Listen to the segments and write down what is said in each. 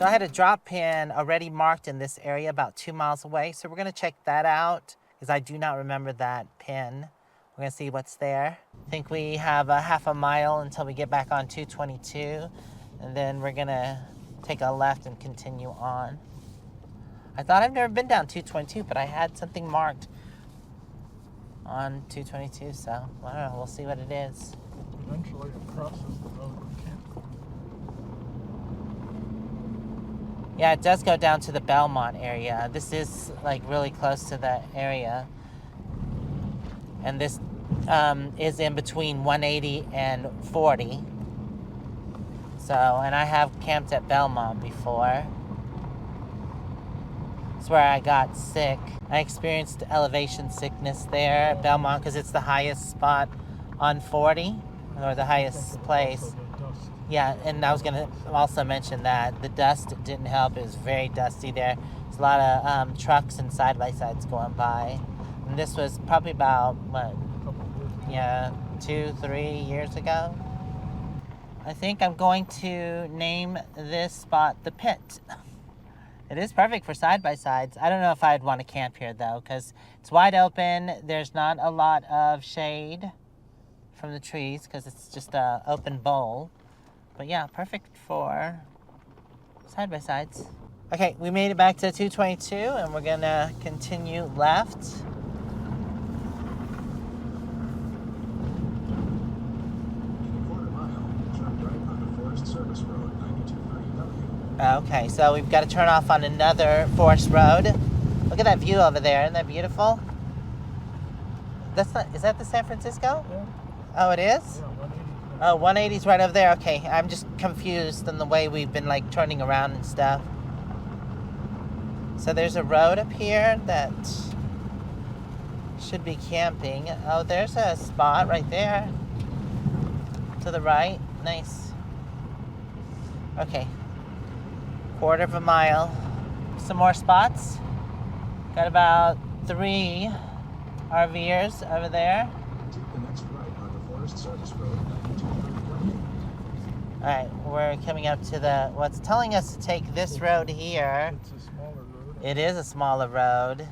So I had a drop pin already marked in this area about 2 miles away. So we're gonna check that out because I do not remember that pin. We're gonna see what's there. I think we have a half a mile until we get back on 222. And then we're gonna take a left and continue on. I thought I've never been down 222, but I had something marked on 222, so I don't know, we'll see what it is. Eventually it crosses the road we can't. Yeah, it does go down to the Belmont area. This is like really close to that area. And this is in between 180 and 40. So, and I have camped at Belmont before. It's where I got sick. I experienced elevation sickness there at Belmont because it's the highest spot on 40, or the highest place. Yeah, and I was going to also mention that the dust didn't help. It was very dusty there. There's a lot of trucks and side-by-sides going by. And this was probably about, what, 2-3 years ago. I think I'm going to name this spot the Pit. It is perfect for side-by-sides. I don't know if I'd want to camp here, though, because it's wide open. There's not a lot of shade from the trees because it's just an open bowl. But yeah, perfect for side-by-sides. Okay, we made it back to 222, and we're going to continue left. Okay, so we've got to turn off on another forest road. Look at that view over there. Isn't that beautiful? That's not, is that the San Francisco? Yeah. Oh, it is? Yeah, 180. Oh, 180's right over there. Okay, I'm just confused in the way we've been like turning around and stuff. So there's a road up here that should be camping. Oh, there's a spot right there. To the right. Nice. Okay. 1/4 mile. Some more spots. Got about 3 RVers over there. Take the next right onto Forest Service Road 92. Alright, we're coming up to the, what's telling us to take this road here. It's a smaller road. It is a smaller road.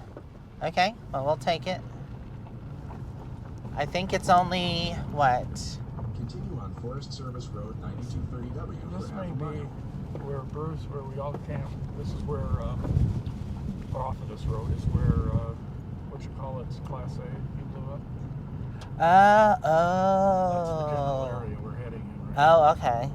Okay, well, we'll take it. I think it's only, what? Continue on Forest Service Road 9230W This for may half a be mile. where Bruce, where we all camp. This is where, off of this road is where, what you call it, it's Class A, you blew up. That's the general Oh. area we're heading in right Oh, okay.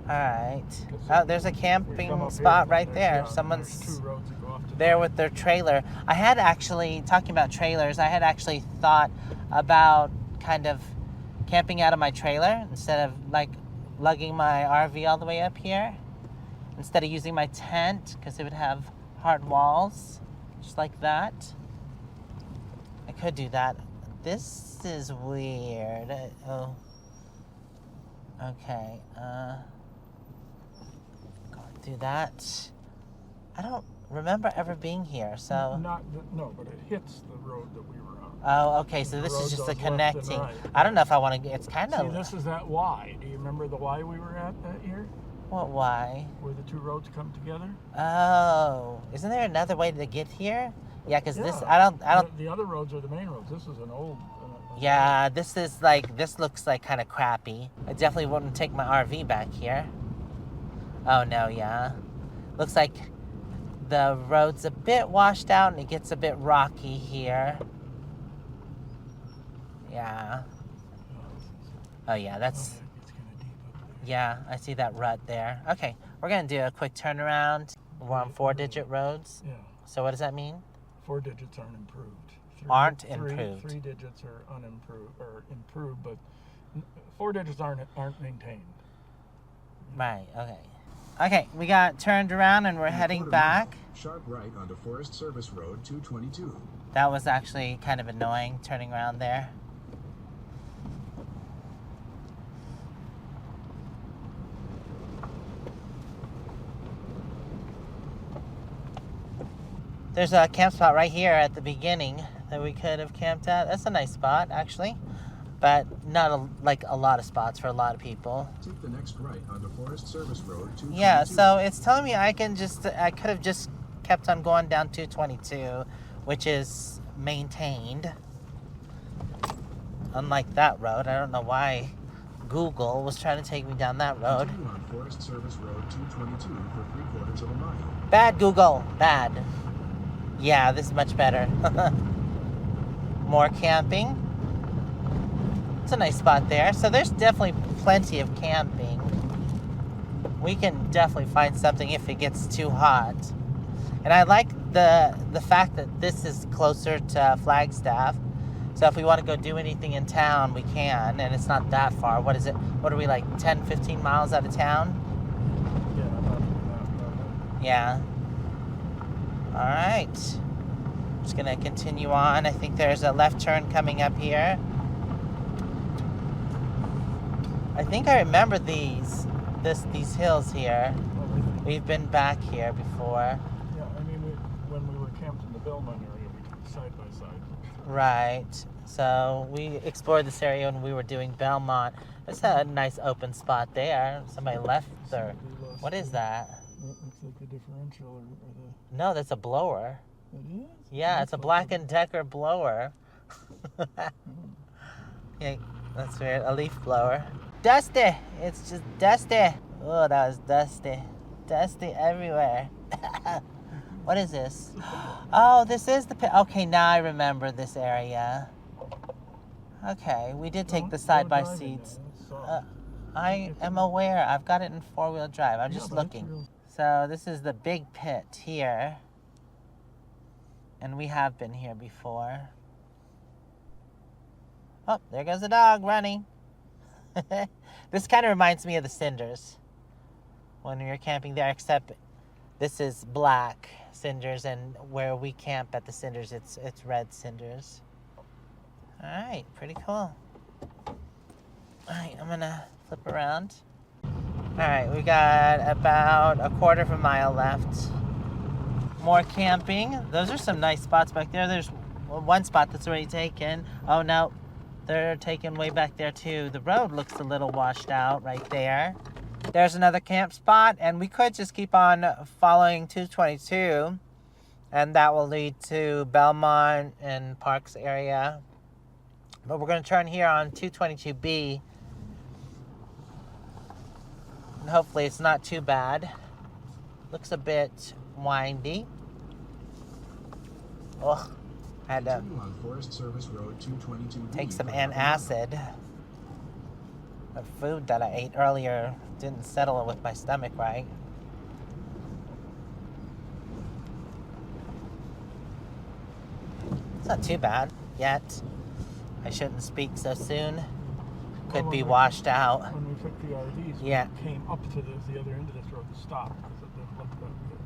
Alright. Oh, there's a We come camping up spot here, right there's- there. yeah, there's Someone's 2 roads that go off to there the- with their trailer. I had actually, talking about trailers, I had actually thought about kind of camping out of my trailer instead of like lugging my RV all the way up here. Instead of using my tent, because it would have hard walls, just like that. I could do that. This is weird. Oh. Okay. Going through that. I don't remember ever being here, so. No, but it hits the road that we were on. Oh, okay. So The this road is just a goes left and connecting. right. I don't know if I want to. It's kind See, of. this is that Y. Do you remember the Y we were at that year? What? Why? Where the 2 roads come together? Oh, isn't there another way to get here? Yeah, because this. Yeah. I don't. The other roads are the main roads. This is an old. Yeah, this is like. This looks like kind of crappy. I definitely wouldn't take my RV back here. Oh no, yeah. Looks like the road's a bit washed out and it gets a bit rocky here. Yeah. Oh yeah, that's. It's kind of deep up there. Yeah, I see that rut there. Okay, we're gonna do a quick turnaround. We're on 4-digit roads. Yeah. So what does that mean? 4 digits aren't improved. Aren't improved. 3 digits are unimproved or improved, but 4 digits aren't maintained. Right, okay. Okay, we got turned around and we're In a heading 1/4 back. mile, sharp right onto Forest Service Road 222. That was actually kind of annoying, turning around there. There's a camp spot right here at the beginning that we could have camped at. That's a nice spot, actually. but not like a lot of spots for a lot of people. Take the next right onto Forest Service Road 222. Yeah, so it's telling me I could have just kept on going down 222, which is maintained. Unlike that road, I don't know why Google was trying to take me down that road. Continue on Forest Service Road 222 for 3/4 of a mile. Bad Google, bad. Yeah, this is much better. More camping. It's a nice spot there. So there's definitely plenty of camping. We can definitely find something if it gets too hot. And I like the fact that this is closer to Flagstaff. So if we want to go do anything in town, we can, and it's not that far. What is it? What are we, like 10, 15 miles out of town? Yeah, about that. Yeah. All right. Just gonna continue on. I think there's a left turn coming up here. I think I remember these hills here. We've been back here before. Yeah, I mean, when we were camped in the Belmont area, we did side by side. Right. So we explored this area when we were doing Belmont. There's a nice open spot there. Somebody left there. What is that? That looks like the differential or the... No, that's a blower. It is? Yeah, it's a Black & Decker blower. Yeah, that's weird. A leaf blower. Dusty. It's just dusty. Oh, that was dusty. Dusty everywhere. What is this? Oh, this is the pit. Okay, now I remember this area. Okay, we did take the side-by seats. I am aware. I've got it in four-wheel drive. I'm just looking. So this is the big pit here. And we have been here before. Oh, there goes the dog running. This kind of reminds me of the cinders when we were camping there, except this is black cinders, and where we camp at the cinders, it's red cinders. All right, pretty cool. All right, I'm gonna flip around. All right, we got about a quarter of a mile left. More camping. Those are some nice spots back there. There's one spot that's already taken. Oh no, they're taken way back there too. The road looks a little washed out right there. There's another camp spot, and we could just keep on following 222, and that will lead to Belmont and Parks area. But we're going to turn here on 222B, and hopefully it's not too bad. Looks a bit windy. Oh, had to Continue on Forest Service Road 222B take some for half a mile. antacid. The food that I ate earlier didn't settle with my stomach right. It's not too bad yet. I shouldn't speak so soon. Could be washed out. When we took the RVs, Yeah. we came up to the other end of this road to stop because it didn't look that good.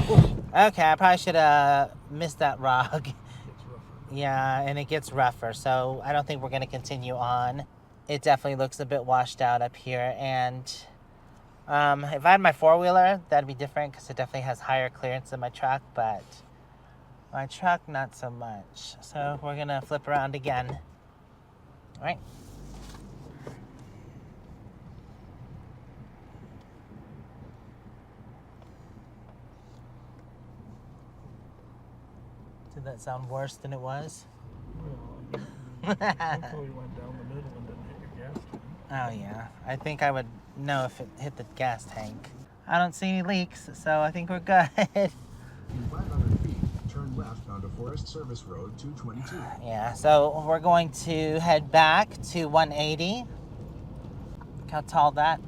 So Okay, I probably should have missed that rock. it gets rougher. Yeah, and it gets rougher, so I don't think we're going to continue on. It definitely looks a bit washed out up here, and if I had my four-wheeler, that'd be different because it definitely has higher clearance than my truck, but my truck, not so much. So we're going to flip around again. All right. Did that sound worse than it was? Well, hopefully you went down the middle and didn't hit your gas tank. Oh yeah, I think I would know if it hit the gas tank. I don't see any leaks, so I think we're good. In 500 feet, turn left onto Forest Service Road 222. Yeah, so we're going to head back to 180. Look how tall that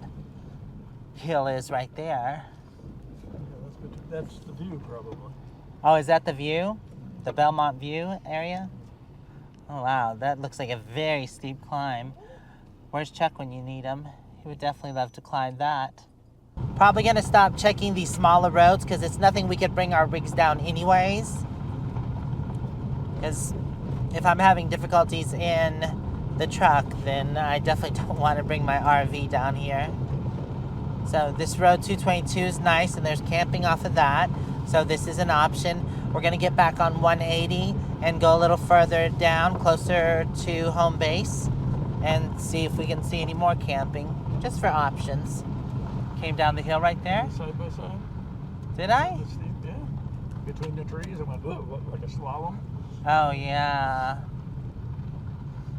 hill is right there. Yeah, that's the view probably. Oh, is that the view? The Belmont View area? Oh wow, that looks like a very steep climb. Where's Chuck when you need him? He would definitely love to climb that. Probably gonna stop checking these smaller roads because it's nothing we could bring our rigs down anyways. Because if I'm having difficulties in the truck, then I definitely don't want to bring my RV down here. So this road 222 is nice, and there's camping off of that. So this is an option. we're going to get back on 180 and go a little further down, closer to home base, and see if we can see any more camping, just for options. Came down the hill right there. Side by side. Did I? Yeah. Between the trees, I went like a slalom. Oh, yeah.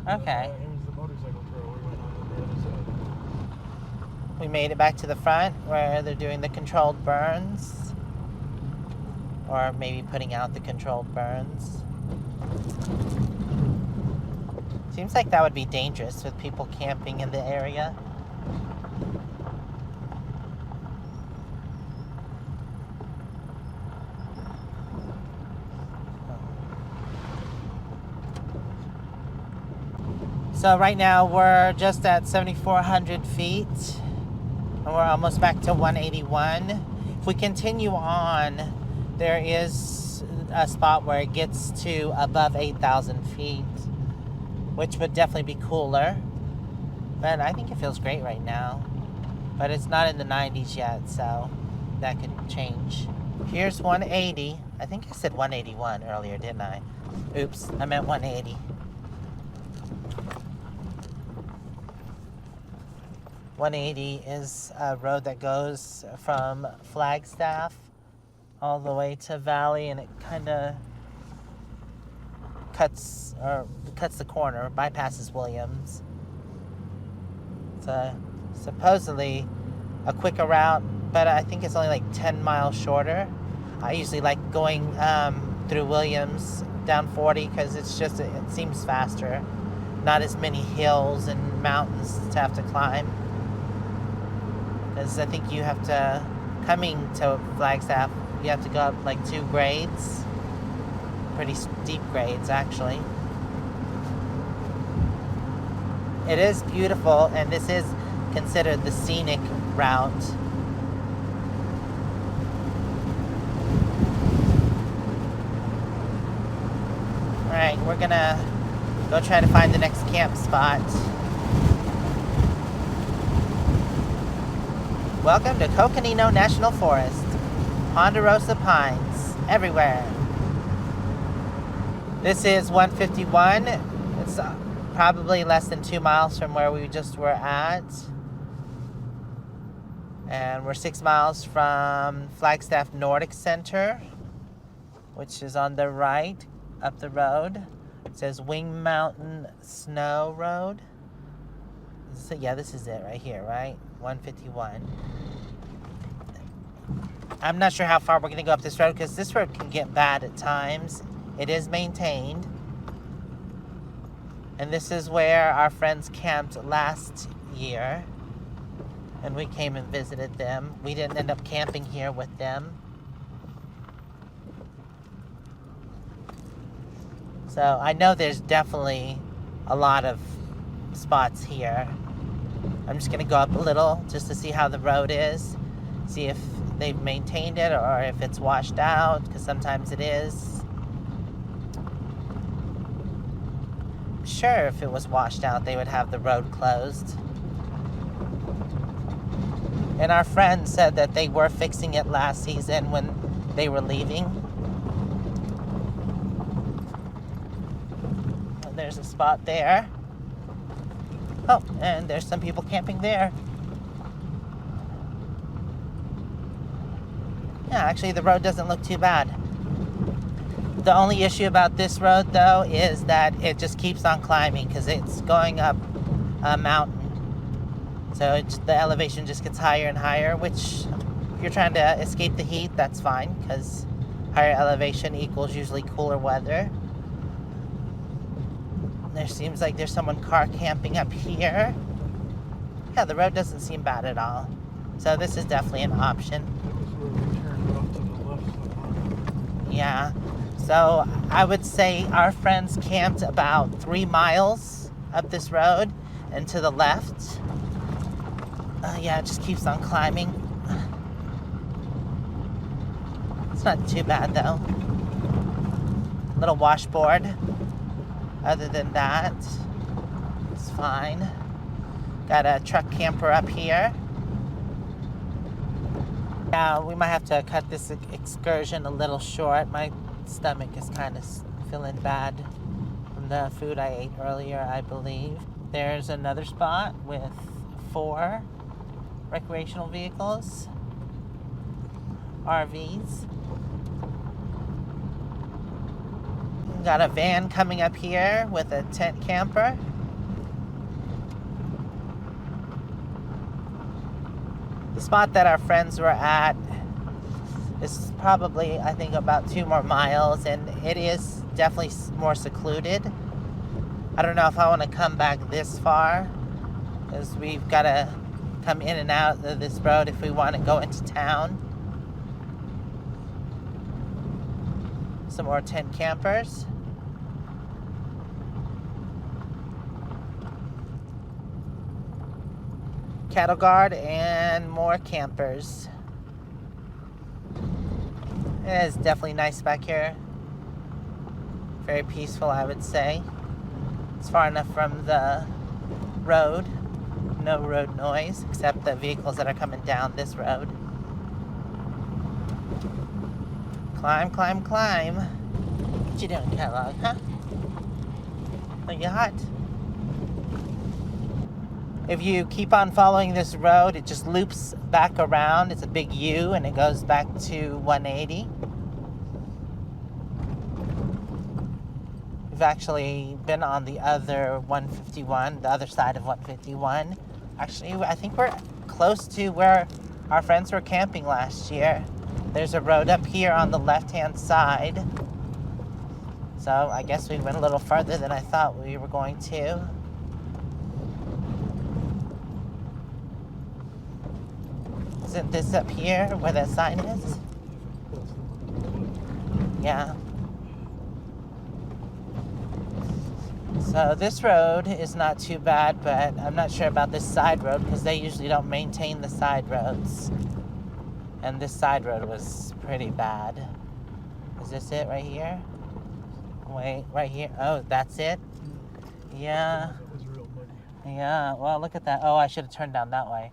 Okay. Here's the motorcycle trail. We went on the other side. We made it back to the front where they're doing the controlled burns. Or maybe putting out the controlled burns. Seems like that would be dangerous with people camping in the area. So right now we're just at 7,400 feet and we're almost back to 181. If we continue on, there is a spot where it gets to above 8,000 feet, which would definitely be cooler. But I think it feels great right now. But it's not in the 90s yet, so that could change. Here's 180. I think I said 181 earlier, didn't I? Oops, I meant 180. 180 is a road that goes from Flagstaff all the way to Valley, and it kind of cuts the corner, bypasses Williams. It's supposedly a quicker route, but I think it's only like 10 miles shorter. I usually like going through Williams down 40 because it seems faster. Not as many hills and mountains to have to climb. Because I think you have to, coming to Flagstaff, you have to go up like 2 grades. Pretty steep grades, actually. It is beautiful, and this is considered the scenic route. Alright, we're gonna go try to find the next camp spot. Welcome to Coconino National Forest. Ponderosa pines everywhere. This is 151. It's probably less than 2 miles from where we just were at. And we're 6 miles from Flagstaff Nordic Center, which is on the right up the road. It says Wing Mountain Snow Road. So yeah, this is it right here, right? 151. I'm not sure how far we're going to go up this road because this road can get bad at times. It is maintained. And this is where our friends camped last year. And we came and visited them. We didn't end up camping here with them. So I know there's definitely a lot of spots here. I'm just going to go up a little just to see how the road is. See if they've maintained it or if it's washed out, because sometimes it is. I'm sure if it was washed out, they would have the road closed. And our friend said that they were fixing it last season when they were leaving. There's a spot there. Oh, and there's some people camping there. Yeah, actually the road doesn't look too bad. The only issue about this road, though, is that it just keeps on climbing because it's going up a mountain. So the elevation just gets higher and higher, which if you're trying to escape the heat, that's fine because higher elevation equals usually cooler weather. There seems like there's someone car camping up here. Yeah, the road doesn't seem bad at all. So this is definitely an option. This is where we turned off to the left. Yeah. So I would say our friends camped about 3 miles up this road and to the left. Yeah, it just keeps on climbing. It's not too bad though. Little washboard. Other than that, it's fine. Got a truck camper up here. Yeah, we might have to cut this excursion a little short. My stomach is kind of feeling bad from the food I ate earlier, I believe. There's another spot with 4 recreational vehicles, RVs. Got a van coming up here with a tent camper. The spot that our friends were at is probably, I think, about 2 more miles, and it is definitely more secluded. I don't know if I want to come back this far, because we've got to come in and out of this road if we want to go into town. Some more tent campers. Cattle guard and more campers. It is definitely nice back here. Very peaceful, I would say. It's far enough from the road. No road noise, except the vehicles that are coming down this road. Climb, climb, climb. What you doing, Kellogg, huh? Are you hot? If you keep on following this road, it just loops back around. It's a big U, and it goes back to 180. We've actually been on the other 151, the other side of 151. Actually, I think we're close to where our friends were camping last year. There's a road up here on the left-hand side. So I guess we went a little further than I thought we were going to. Isn't this up here where that sign is? Yeah. So this road is not too bad, but I'm not sure about this side road because they usually don't maintain the side roads. And this side road was pretty bad. Is this it right here? Wait, right here. Oh, that's it? Yeah. Yeah, well, look at that. Oh, I should have turned down that way.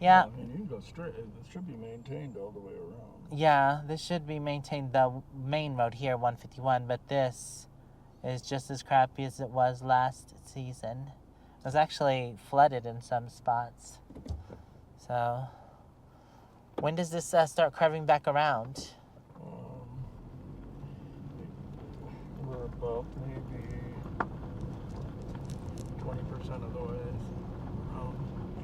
Yeah. I mean, you can go straight. It should be maintained all the way around. Yeah, this should be maintained, the main road here, 151, but this is just as crappy as it was last season. It was actually flooded in some spots. So, when does this start curving back around? We're about maybe 20% of the way around.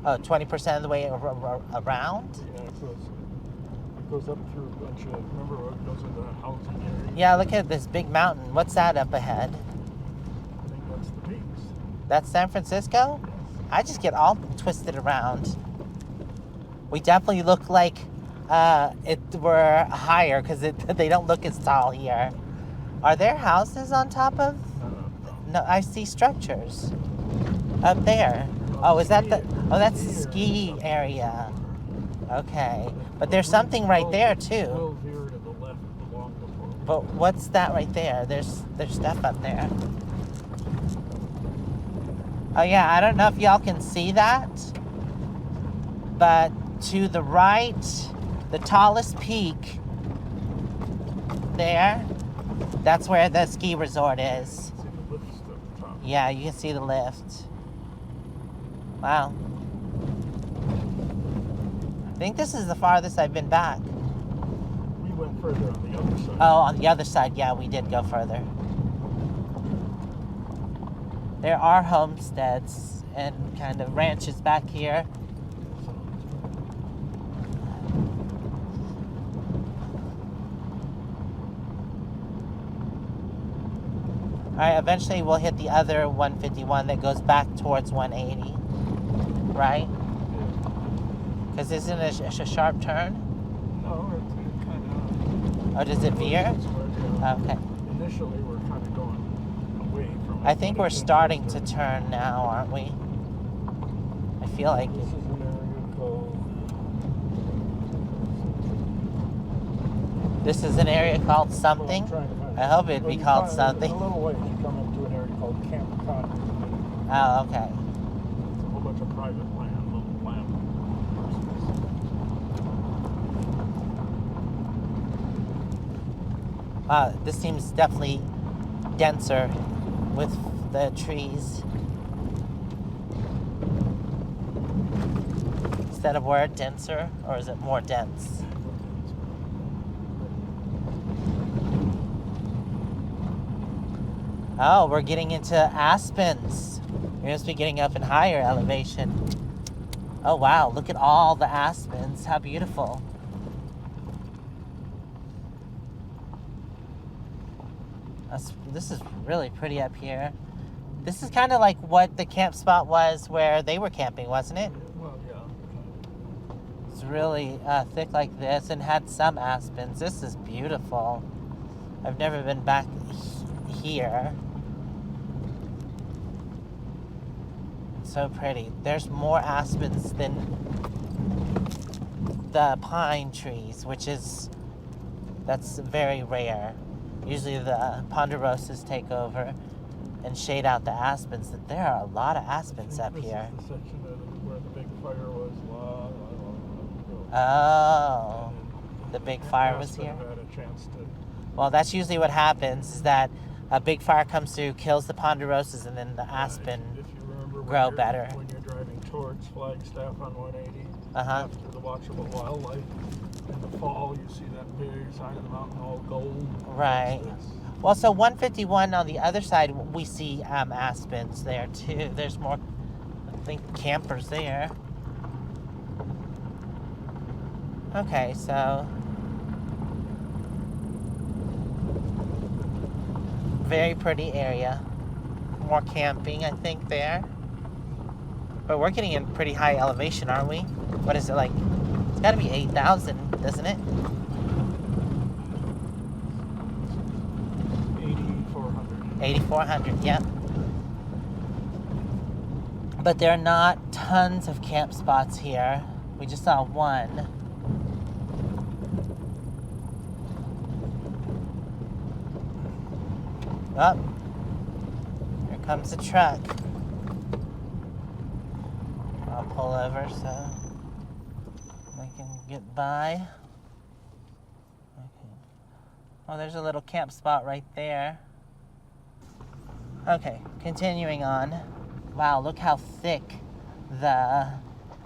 Oh, 20% of the way around? Yeah, it goes up through a bunch of, remember where it goes into the housing area? Yeah, look at this big mountain. What's that up ahead? I think that's the peaks. That's San Francisco? I just get all twisted around. We definitely look like we're higher because they don't look as tall here. Are there houses on top of? No, I see structures up there. Oh, is that the? Oh, that's the ski area. Okay, but there's something right there too. We'll veer to the left along the road. But what's that right there? There's stuff up there. Oh yeah, I don't know if y'all can see that, but to the right, the tallest peak there, that's where the ski resort is. See the lifts at the top. Yeah, you can see the lift. Wow. I think this is the farthest I've been back. We went further on the other side. Oh, on the other side, yeah, we did go further. There are homesteads and kind of ranches back here. All right, eventually we'll hit the other 151 that goes back towards 180, right? Because isn't it a sharp turn? No, it kind of... Or does it veer? Yeah. Okay. Initially, we're kind of going away from it. I think we're starting to turn now, aren't we? I feel like This is an area called... this is an area called Well, something. I'm trying to find I hope it'd be you called find- something. A little ways, you come into an area called Camp Panda. Oh, okay. It's a whole bunch of private land, little land parcels. This seems definitely denser with the trees. Is that a word, denser, or is it more dense? Oh, we're getting into Aspens. We must be getting up in higher elevation. Oh wow, look at all the aspens. How beautiful. This is really pretty up here. This is kind of like what the camp spot was where they were camping, wasn't it? Well, yeah. It's really thick like this and had some aspens. This is beautiful. I've never been back here. So pretty. There's more aspens than the pine trees, that's very rare. Usually the ponderosas take over and shade out the aspens. There are a lot of aspens up here. This is the section where the big fire was long ago. Oh, the big fire was here? Had a chance to... Well, that's usually what happens, is that a big fire comes through, kills the ponderosas, and then the aspen grow better. When you're driving towards Flagstaff on 180, Uh-huh. after the watchable wildlife, in the fall you see that big side of the mountain all gold. Right. Well, so 151 on the other side, we see aspens there too. There's more, I think, campers there. Okay, so very pretty area. More camping, I think, there. But we're getting in pretty high elevation, aren't we? What is it like? It's got to be 8,000, doesn't it? 8,400. 8,400, yeah. But there are not tons of camp spots here. We just saw one. Oh, here comes a truck. I'll pull over so we can get by. Okay. Oh, there's a little camp spot right there. Okay, continuing on. Wow, look how thick the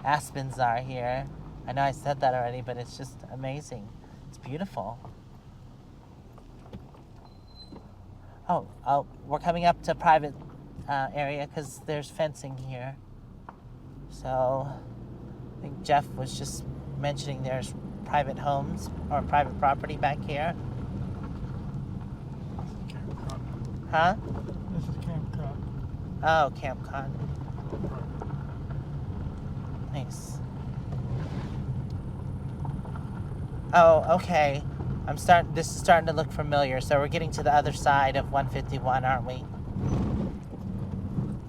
aspens are here. I know I said that already, but it's just amazing. It's beautiful. Oh, we're coming up to private area because there's fencing here. So I think Jeff was just mentioning there's private homes or private property back here. Camp Cotton. Huh? This is Camp Cotton. Oh, Camp Cotton. Nice. Oh, okay. This is starting to look familiar. So we're getting to the other side of 151, aren't we?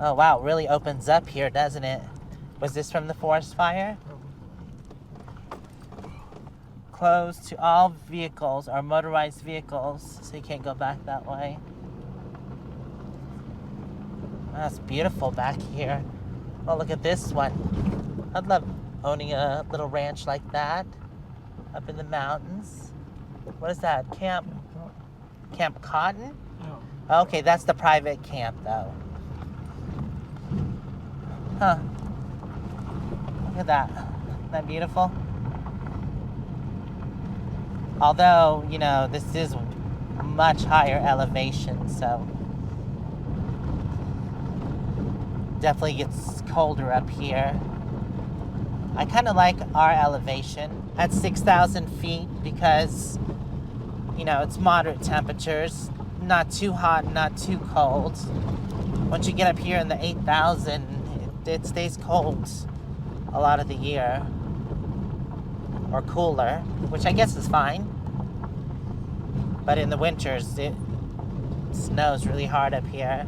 Oh, wow. It really opens up here, doesn't it? Was this from the forest fire? Closed to all vehicles or motorized vehicles, so you can't go back that way. That's beautiful back here. Oh, look at this one. I'd love owning a little ranch like that up in the mountains. What is that? Camp Cotton? Yeah. Okay, that's the private camp, though. Huh. Look at that. Isn't that beautiful? Although, this is much higher elevation, so definitely gets colder up here. I kind of like our elevation at 6,000 feet because, it's moderate temperatures, not too hot, not too cold. Once you get up here in the 8,000, it stays cold a lot of the year, or cooler, which I guess is fine. But in the winters, it snows really hard up here.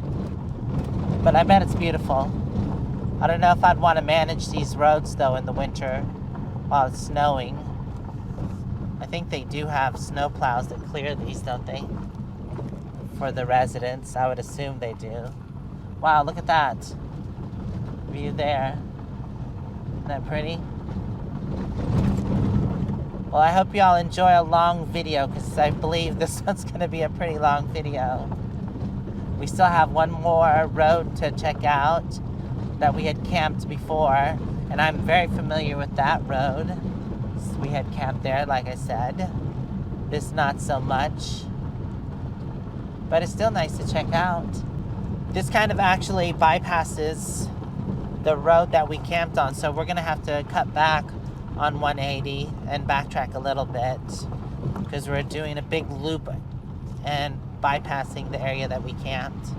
But I bet it's beautiful. I don't know if I'd want to manage these roads, though, in the winter while it's snowing. I think they do have snow plows that clear these, don't they? For the residents, I would assume they do. Wow, look at that view there. Isn't that pretty? Well, I hope y'all enjoy a long video because I believe this one's going to be a pretty long video. We still have one more road to check out that we had camped before, and I'm very familiar with that road. So we had camped there, like I said. This not so much, but it's still nice to check out. This kind of actually bypasses the road that we camped on, so we're gonna have to cut back on 180 and backtrack a little bit because we're doing a big loop and bypassing the area that we camped.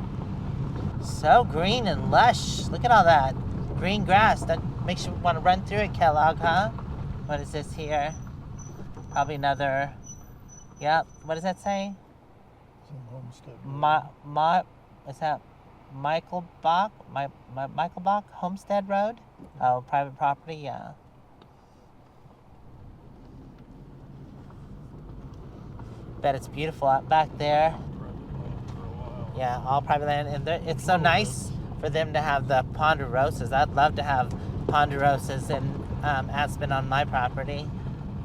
So green and lush. Look at all that green grass. That makes you want to run through it, Kellogg, huh? What is this here? Probably another, yep, what does that say? What's that? Michael Bach Homestead Road? Oh, private property, yeah. Bet it's beautiful out back there. Yeah, all private land. And it's so nice for them to have the ponderosas. I'd love to have ponderosas in Aspens on my property.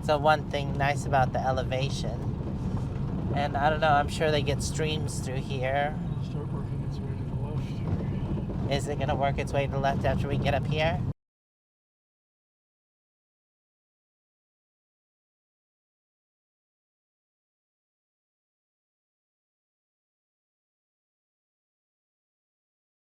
So one thing nice about the elevation. And I don't know, I'm sure they get streams through here. Start working its way to the left. Is it going to work its way to the left after we get up here?